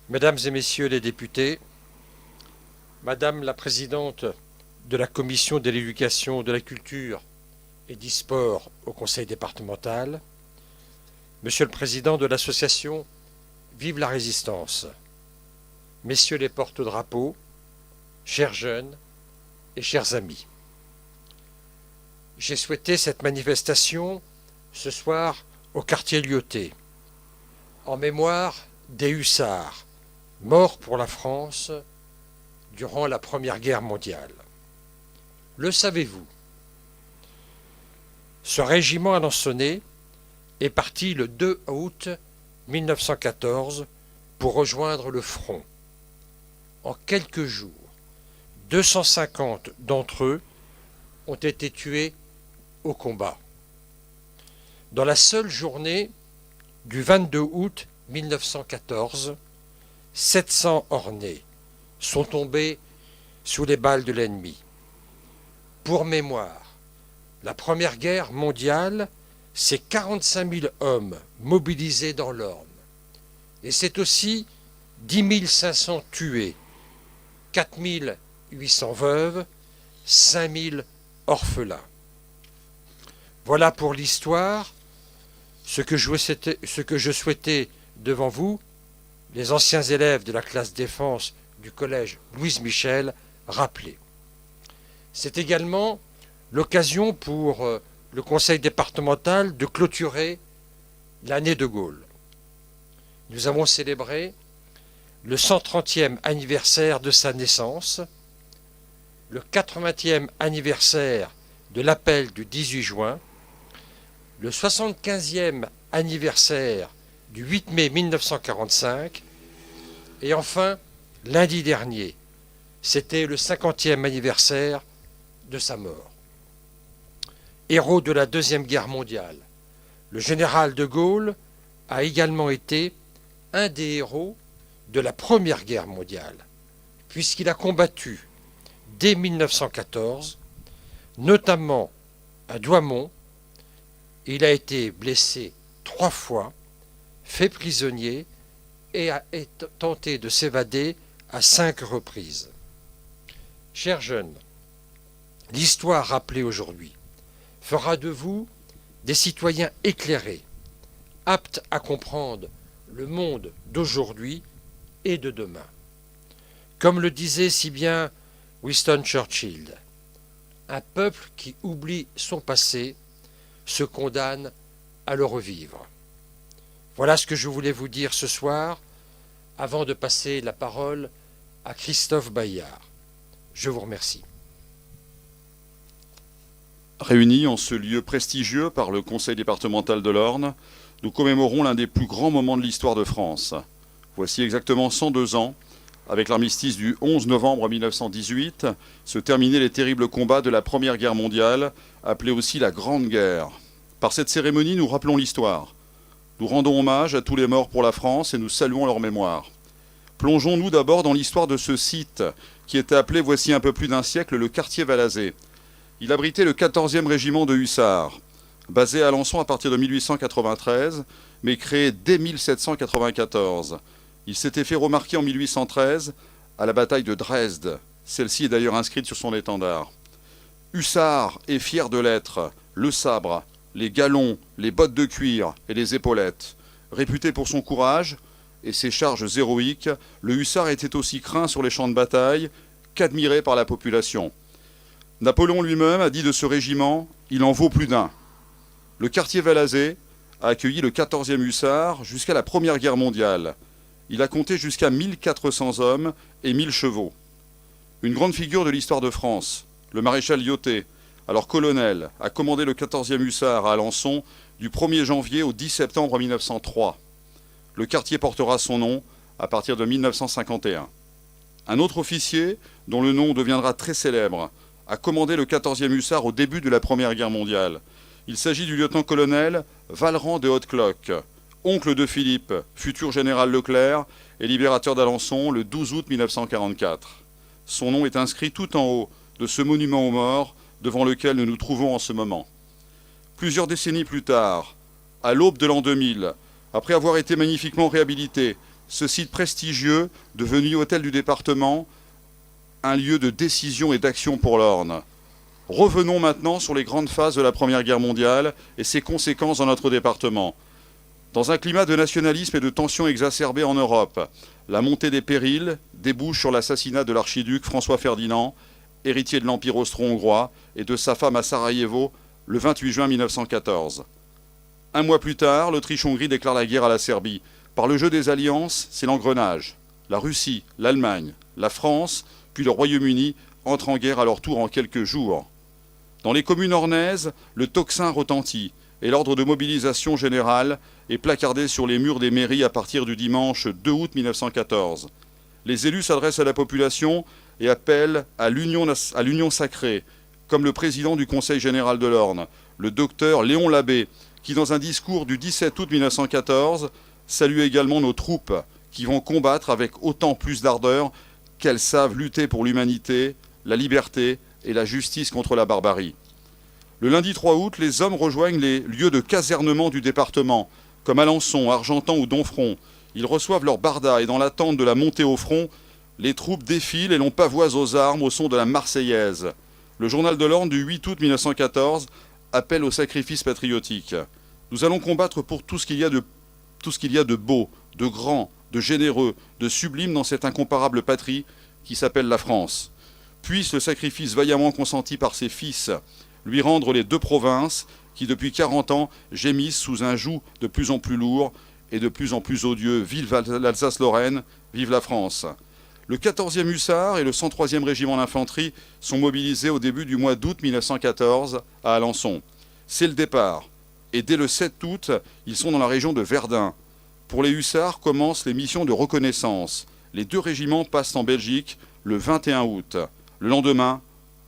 Mesdames et Messieurs les députés, Madame la Présidente de la Commission de l'Éducation, de la Culture et du Sport au Conseil départemental, Monsieur le Président de l'association Vive la Résistance, Messieurs les porte-drapeaux, chers jeunes et chers amis, j'ai souhaité cette manifestation ce soir au quartier Lyautey, en mémoire des hussards morts pour la France durant la Première Guerre mondiale. Le savez-vous? Ce régiment alençonnais est parti le 2 août 1914 pour rejoindre le front. En quelques jours, 250 d'entre eux ont été tués au combat. Dans la seule journée du 22 août 1914, 700 Ornais sont tombés sous les balles de l'ennemi. Pour mémoire, la Première Guerre mondiale, c'est 45 000 hommes mobilisés dans l'Orne. Et c'est aussi 10 500 tués, 4 800 veuves, 5 000 orphelins. Voilà pour l'histoire ce que je souhaitais devant vous, les anciens élèves de la classe défense du collège Louise Michel, rappeler. C'est également l'occasion pour le conseil départemental de clôturer l'année de Gaulle. Nous avons célébré le 130e anniversaire de sa naissance, le 80e anniversaire de l'appel du 18 juin, le 75e anniversaire du 8 mai 1945, et enfin, lundi dernier, c'était le 50e anniversaire de sa mort. Héros de la Deuxième Guerre mondiale, le général de Gaulle a également été un des héros de la Première Guerre mondiale, puisqu'il a combattu dès 1914, notamment à Douaumont. Il a été blessé 3 fois, fait prisonnier et a tenté de s'évader à 5 reprises. Chers jeunes, l'histoire rappelée aujourd'hui fera de vous des citoyens éclairés, aptes à comprendre le monde d'aujourd'hui et de demain. Comme le disait si bien Winston Churchill, un peuple qui oublie son passé se condamne à le revivre. Voilà ce que je voulais vous dire ce soir, avant de passer la parole à Christophe Bayard. Je vous remercie. Réunis en ce lieu prestigieux par le Conseil départemental de l'Orne, nous commémorons l'un des plus grands moments de l'histoire de France. Voici exactement 102 ans, avec l'armistice du 11 novembre 1918, se terminaient les terribles combats de la Première Guerre mondiale, appelée aussi la Grande Guerre. Par cette cérémonie, nous rappelons l'histoire. Nous rendons hommage à tous les morts pour la France et nous saluons leur mémoire. Plongeons-nous d'abord dans l'histoire de ce site, qui était appelé voici un peu plus d'un siècle le quartier Valazé. Il abritait le 14e régiment de hussards, basé à Alençon à partir de 1893, mais créé dès 1794. Il s'était fait remarquer en 1813 à la bataille de Dresde. Celle-ci est d'ailleurs inscrite sur son étendard. Hussard et fier de l'être, le sabre, les galons, les bottes de cuir et les épaulettes. Réputé pour son courage et ses charges héroïques, le hussard était aussi craint sur les champs de bataille qu'admiré par la population. Napoléon lui-même a dit de ce régiment « il en vaut plus d'un ». Le quartier Valazé a accueilli le 14e hussard jusqu'à la Première Guerre mondiale. Il a compté jusqu'à 1400 hommes et 1000 chevaux. Une grande figure de l'histoire de France, le maréchal Lyautey, alors colonel, a commandé le 14e hussard à Alençon du 1er janvier au 10 septembre 1903. Le quartier portera son nom à partir de 1951. Un autre officier, dont le nom deviendra très célèbre, a commandé le 14e hussard au début de la Première Guerre mondiale. Il s'agit du lieutenant-colonel Vallerand de Hautecloque, oncle de Philippe, futur général Leclerc et libérateur d'Alençon le 12 août 1944. Son nom est inscrit tout en haut de ce monument aux morts devant lequel nous nous trouvons en ce moment. Plusieurs décennies plus tard, à l'aube de l'an 2000, après avoir été magnifiquement réhabilité, ce site prestigieux, devenu hôtel du département, un lieu de décision et d'action pour l'Orne. Revenons maintenant sur les grandes phases de la Première Guerre mondiale et ses conséquences dans notre département. Dans un climat de nationalisme et de tensions exacerbées en Europe, la montée des périls débouche sur l'assassinat de l'archiduc François Ferdinand, héritier de l'Empire austro-hongrois, et de sa femme à Sarajevo le 28 juin 1914. Un mois plus tard, l'Autriche-Hongrie déclare la guerre à la Serbie. Par le jeu des alliances, c'est l'engrenage. La Russie, l'Allemagne, la France, puis le Royaume-Uni entrent en guerre à leur tour en quelques jours. Dans les communes ornaises, le tocsin retentit et l'ordre de mobilisation générale est placardé sur les murs des mairies à partir du dimanche 2 août 1914. Les élus s'adressent à la population et appellent à l'union sacrée, comme le président du Conseil général de l'Orne, le docteur Léon Labbé, qui dans un discours du 17 août 1914 salue également nos troupes qui vont combattre avec autant plus d'ardeur qu'elles savent lutter pour l'humanité, la liberté et la justice contre la barbarie. Le lundi 3 août, les hommes rejoignent les lieux de casernement du département, comme Alençon, Argentan ou Domfront. Ils reçoivent leurs bardas et dans l'attente de la montée au front, les troupes défilent et l'on pavoise aux armes au son de la Marseillaise. Le journal de l'Orne du 8 août 1914 appelle au sacrifice patriotique. Nous allons combattre pour tout ce qu'il y a de beau, de grand, de généreux, de sublime dans cette incomparable patrie qui s'appelle la France. Puisse le sacrifice vaillamment consenti par ses fils lui rendre les 2 provinces qui depuis 40 ans gémissent sous un joug de plus en plus lourd et de plus en plus odieux. Vive l'Alsace-Lorraine, vive la France. Le 14e Hussards et le 103e Régiment d'infanterie sont mobilisés au début du mois d'août 1914 à Alençon. C'est le départ. Et dès le 7 août, ils sont dans la région de Verdun. Pour les Hussards commencent les missions de reconnaissance. Les 2 régiments passent en Belgique le 21 août. Le lendemain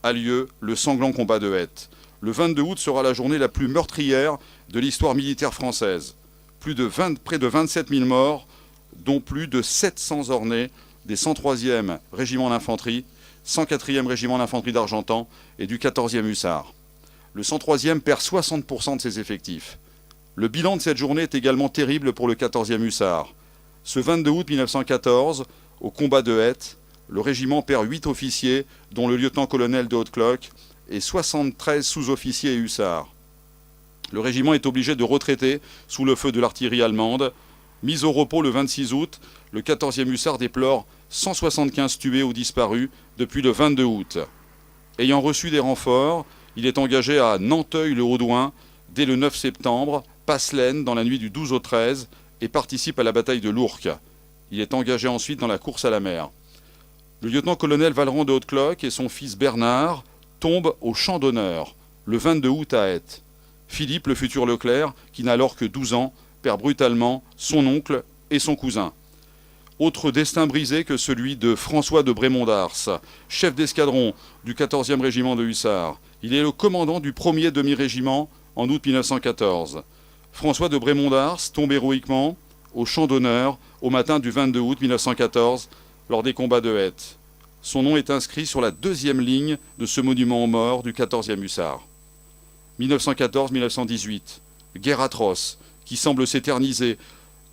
a lieu le sanglant combat de Heth. Le 22 août sera la journée la plus meurtrière de l'histoire militaire française. Près de 27 000 morts, dont plus de 700 ornés des 103e Régiment d'infanterie, 104e Régiment d'infanterie d'Argentan et du 14e Hussards. Le 103e perd 60% de ses effectifs. Le bilan de cette journée est également terrible pour le 14e Hussards. Ce 22 août 1914, au combat de Heth, le régiment perd 8 officiers, dont le lieutenant-colonel de Haute-Cloque, et 73 sous-officiers et hussards. Le régiment est obligé de retraiter sous le feu de l'artillerie allemande. Mis au repos le 26 août, le 14e Hussard déplore 175 tués ou disparus depuis le 22 août. Ayant reçu des renforts, il est engagé à Nanteuil-le-Haudouin dès le 9 septembre, passe l'Aisne dans la nuit du 12 au 13 et participe à la bataille de l'Ourcq. Il est engagé ensuite dans la course à la mer. Le lieutenant-colonel Vallerand de Haute-Cloque et son fils Bernard tombent au champ d'honneur le 22 août à Heth. Philippe, le futur Leclerc, qui n'a alors que 12 ans, perd brutalement son oncle et son cousin. Autre destin brisé que celui de François de Brémond-d'Ars, chef d'escadron du 14e régiment de hussards. Il est le commandant du 1er demi-régiment en août 1914. François de Brémond-d'Ars tombe héroïquement au champ d'honneur au matin du 22 août 1914 lors des combats de Heth. Son nom est inscrit sur la 2e ligne de ce monument aux morts du 14e Hussards. 1914-1918, guerre atroce qui semble s'éterniser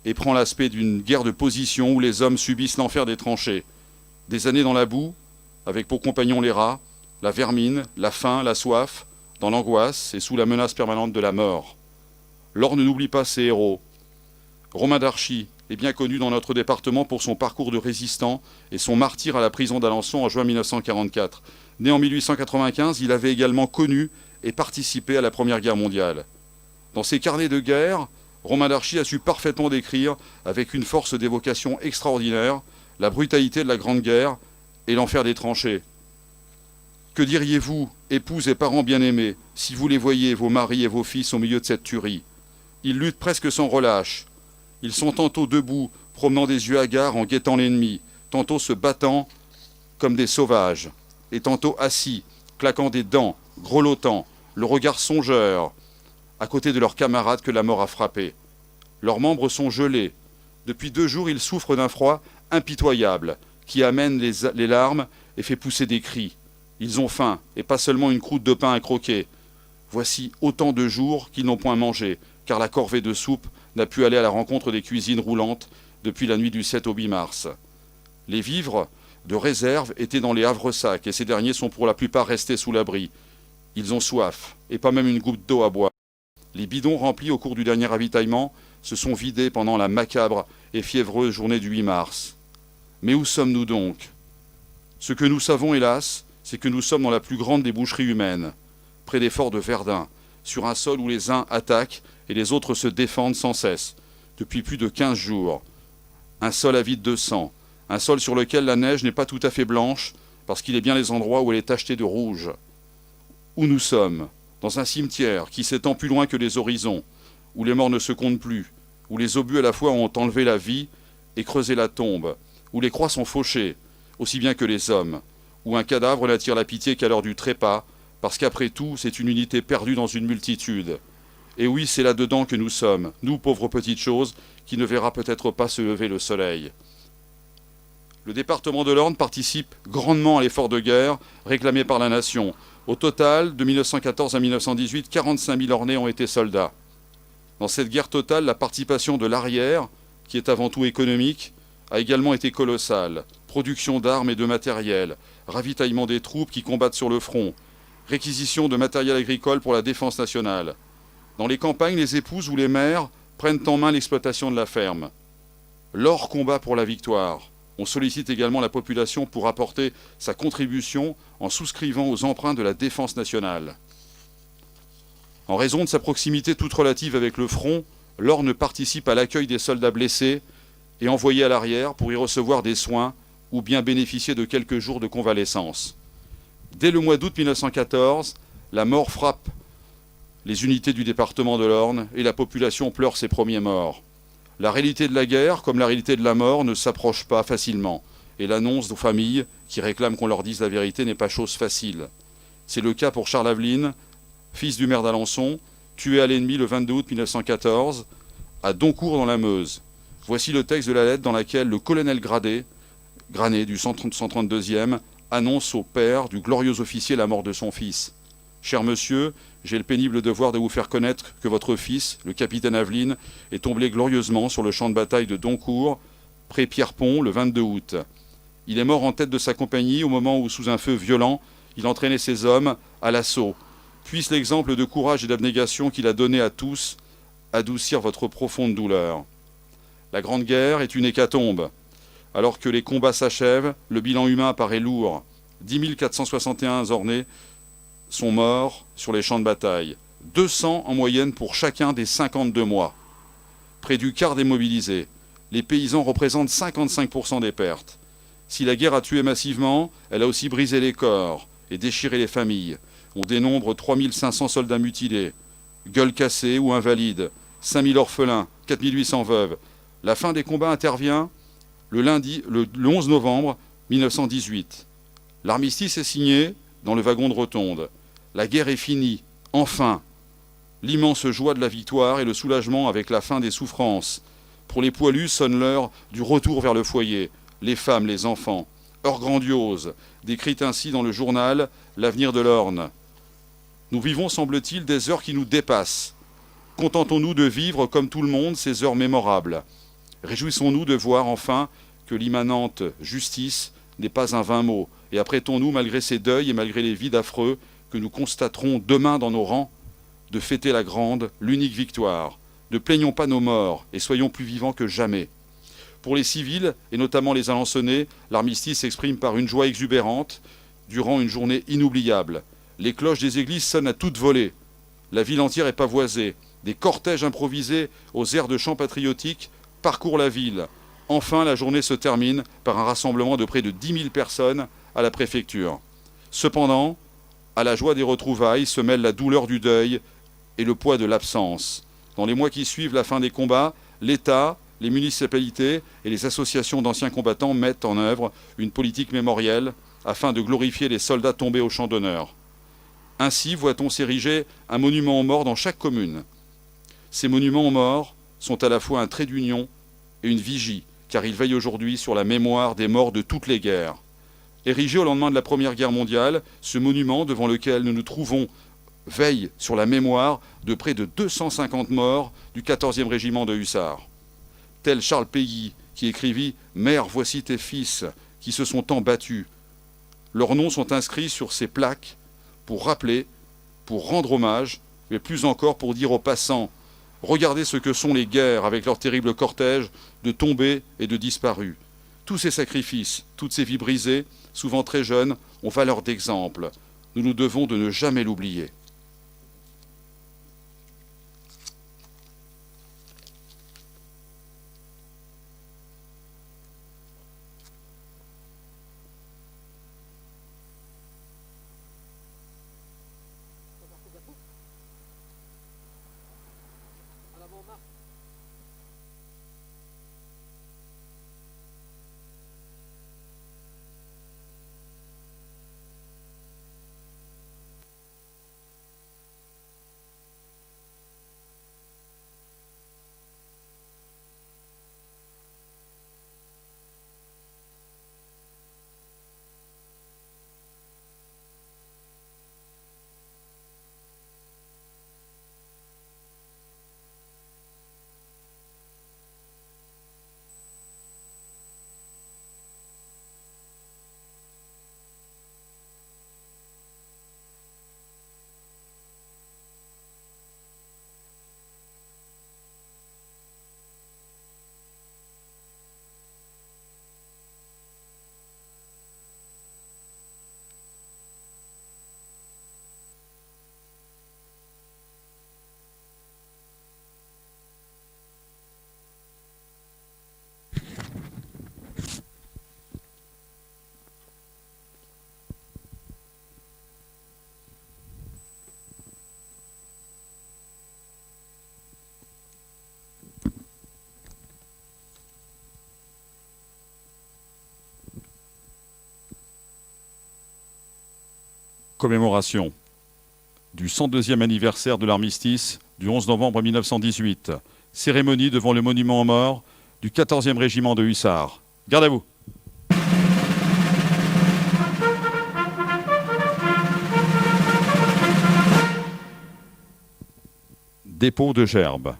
et prend l'aspect d'une guerre de position où les hommes subissent l'enfer des tranchées. Des années dans la boue, avec pour compagnons les rats, la vermine, la faim, la soif, dans l'angoisse et sous la menace permanente de la mort. L'Orne n'oublie pas ses héros. Romain d'Archy est bien connu dans notre département pour son parcours de résistant et son martyre à la prison d'Alençon en juin 1944. Né en 1895, il avait également connu et participé à la Première Guerre mondiale. Dans ses carnets de guerre, Romain d'Archy a su parfaitement décrire, avec une force d'évocation extraordinaire, la brutalité de la Grande Guerre et l'enfer des tranchées. Que diriez-vous, épouses et parents bien-aimés, si vous les voyiez, vos maris et vos fils, au milieu de cette tuerie? Ils luttent presque sans relâche. Ils sont tantôt debout, promenant des yeux hagards en guettant l'ennemi, tantôt se battant comme des sauvages, et tantôt assis, claquant des dents, grelottant, le regard songeur, à côté de leurs camarades que la mort a frappés. Leurs membres sont gelés. Depuis 2 jours, ils souffrent d'un froid impitoyable, qui amène les larmes et fait pousser des cris. Ils ont faim, et pas seulement une croûte de pain à croquer. Voici autant de jours qu'ils n'ont point mangé, car la corvée de soupe n'a pu aller à la rencontre des cuisines roulantes depuis la nuit du 7 au 8 mars. Les vivres de réserve étaient dans les havresacs et ces derniers sont pour la plupart restés sous l'abri. Ils ont soif et pas même une goutte d'eau à boire. Les bidons remplis au cours du dernier ravitaillement se sont vidés pendant la macabre et fiévreuse journée du 8 mars. Mais où sommes-nous donc? Ce que nous savons, hélas, c'est que nous sommes dans la plus grande des boucheries humaines, près des forts de Verdun, sur un sol où les uns attaquent et les autres se défendent sans cesse, depuis plus de 15 jours. Un sol avide de sang, un sol sur lequel la neige n'est pas tout à fait blanche, parce qu'il est bien les endroits où elle est tachetée de rouge. Où nous sommes, dans un cimetière qui s'étend plus loin que les horizons, où les morts ne se comptent plus, où les obus à la fois ont enlevé la vie et creusé la tombe, où les croix sont fauchées, aussi bien que les hommes, où un cadavre n'attire la pitié qu'à l'heure du trépas, parce qu'après tout, c'est une unité perdue dans une multitude. Et oui, c'est là-dedans que nous sommes, nous pauvres petites choses, qui ne verra peut-être pas se lever le soleil. Le département de l'Orne participe grandement à l'effort de guerre réclamé par la nation. Au total, de 1914 à 1918, 45 000 Ornais ont été soldats. Dans cette guerre totale, la participation de l'arrière, qui est avant tout économique, a également été colossale. Production d'armes et de matériel, ravitaillement des troupes qui combattent sur le front, réquisition de matériel agricole pour la défense nationale. Dans les campagnes, les épouses ou les mères prennent en main l'exploitation de la ferme. L'or combat pour la victoire. On sollicite également la population pour apporter sa contribution en souscrivant aux emprunts de la défense nationale. En raison de sa proximité toute relative avec le front, l'Orne participe à l'accueil des soldats blessés et envoyés à l'arrière pour y recevoir des soins ou bien bénéficier de quelques jours de convalescence. Dès le mois d'août 1914, la mort frappe les unités du département de l'Orne et la population pleure ses premiers morts. La réalité de la guerre, comme la réalité de la mort, ne s'approche pas facilement, et l'annonce aux familles qui réclament qu'on leur dise la vérité n'est pas chose facile. C'est le cas pour Charles Aveline, fils du maire d'Alençon, tué à l'ennemi le 22 août 1914, à Doncourt dans la Meuse. Voici le texte de la lettre dans laquelle le colonel Granet du 132e annonce au père du glorieux officier la mort de son fils. « Cher monsieur, j'ai le pénible devoir de vous faire connaître que votre fils, le capitaine Aveline, est tombé glorieusement sur le champ de bataille de Doncourt, près Pierrepont, le 22 août. Il est mort en tête de sa compagnie au moment où, sous un feu violent, il entraînait ses hommes à l'assaut. Puisse l'exemple de courage et d'abnégation qu'il a donné à tous adoucir votre profonde douleur. La Grande Guerre est une hécatombe. Alors que les combats s'achèvent, le bilan humain paraît lourd. 10 461 Ornais sont morts sur les champs de bataille, 200 en moyenne pour chacun des 52 mois. Près du quart des mobilisés, les paysans représentent 55% des pertes. Si la guerre a tué massivement, elle a aussi brisé les corps et déchiré les familles. On dénombre 3500 soldats mutilés, gueules cassées ou invalides, 5000 orphelins, 4800 veuves. La fin des combats intervient le 11 novembre 1918. L'armistice est signé dans le wagon de Rotonde. La guerre est finie, enfin. L'immense joie de la victoire et le soulagement avec la fin des souffrances. Pour les poilus sonne l'heure du retour vers le foyer, les femmes, les enfants. Heure grandiose, décrite ainsi dans le journal L'Avenir de l'Orne. Nous vivons, semble-t-il, des heures qui nous dépassent. Contentons-nous de vivre comme tout le monde ces heures mémorables. Réjouissons-nous de voir enfin que l'immanente justice n'est pas un vain mot, et apprêtons-nous, malgré ces deuils et malgré les vides affreux que nous constaterons demain dans nos rangs, de fêter la grande, l'unique victoire. Ne plaignons pas nos morts et soyons plus vivants que jamais. Pour les civils, et notamment les Alençonnais, l'armistice s'exprime par une joie exubérante durant une journée inoubliable. Les cloches des églises sonnent à toute volée. La ville entière est pavoisée. Des cortèges improvisés aux airs de chants patriotiques parcourent la ville. Enfin, la journée se termine par un rassemblement de près de 10 000 personnes à la préfecture. Cependant, à la joie des retrouvailles se mêle la douleur du deuil et le poids de l'absence. Dans les mois qui suivent la fin des combats, l'État, les municipalités et les associations d'anciens combattants mettent en œuvre une politique mémorielle afin de glorifier les soldats tombés au champ d'honneur. Ainsi voit-on s'ériger un monument aux morts dans chaque commune. Ces monuments aux morts sont à la fois un trait d'union et une vigie, car ils veillent aujourd'hui sur la mémoire des morts de toutes les guerres. Érigé au lendemain de la Première Guerre mondiale, ce monument devant lequel nous nous trouvons veille sur la mémoire de près de 250 morts du 14e régiment de hussards. Tel Charles Péguy, qui écrivit « Mère, voici tes fils qui se sont tant battus ». Leurs noms sont inscrits sur ces plaques pour rappeler, pour rendre hommage, mais plus encore pour dire aux passants « Regardez ce que sont les guerres avec leur terrible cortège de tombés et de disparus. Tous ces sacrifices, toutes ces vies brisées, souvent très jeunes, ont valeur d'exemple. Nous nous devons de ne jamais l'oublier. » Commémoration du 102e anniversaire de l'armistice du 11 novembre 1918. Cérémonie devant le monument aux morts du 14e régiment de hussards. Garde à vous. Dépôt de gerbes.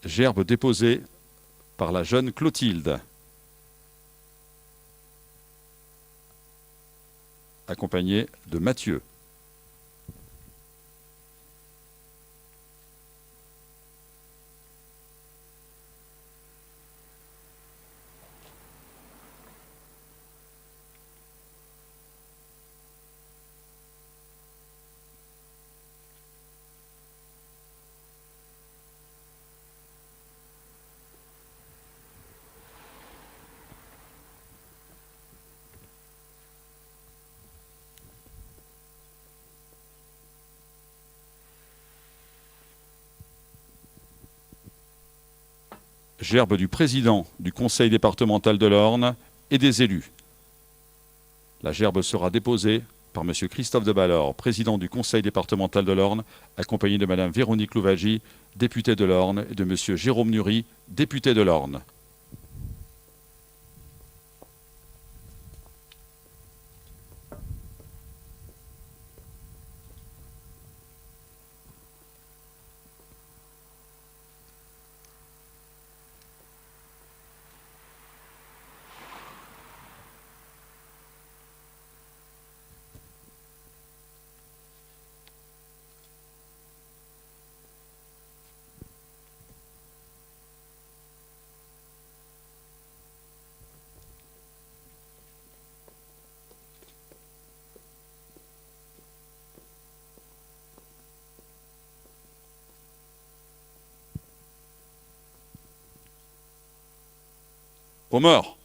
Gerbe déposée par la jeune Clotilde, accompagnée de Mathieu. Gerbe du président du conseil départemental de l'Orne et des élus. La gerbe sera déposée par M. Christophe de Ballor, président du conseil départemental de l'Orne, accompagné de Mme Véronique Louvagie, députée de l'Orne, et de M. Jérôme Nury, député de l'Orne. Aux morts.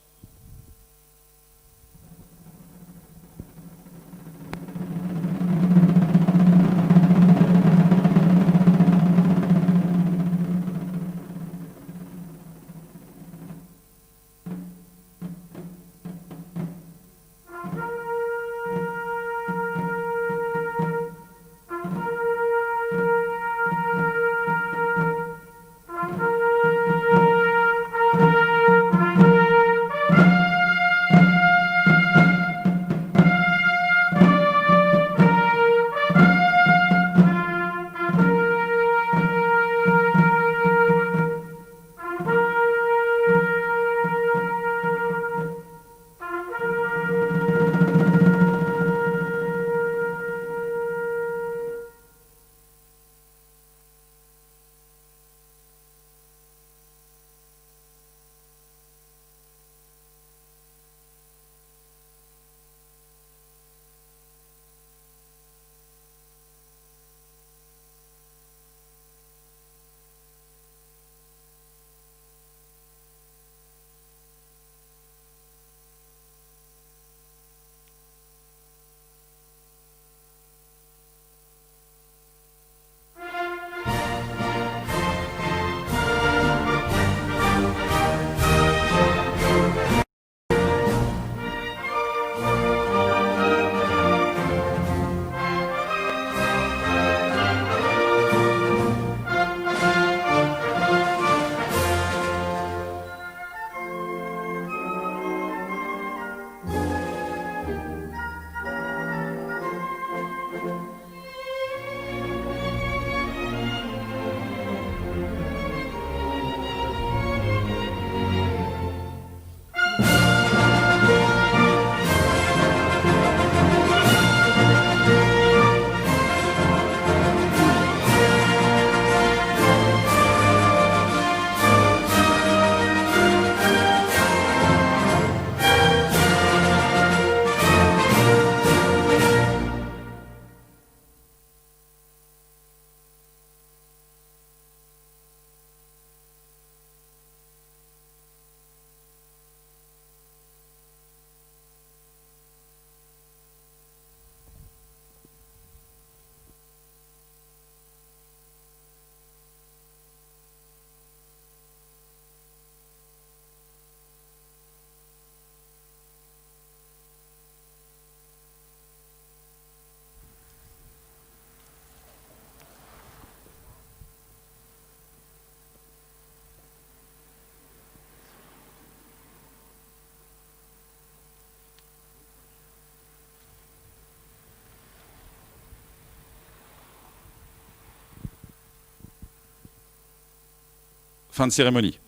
Fin de cérémonie.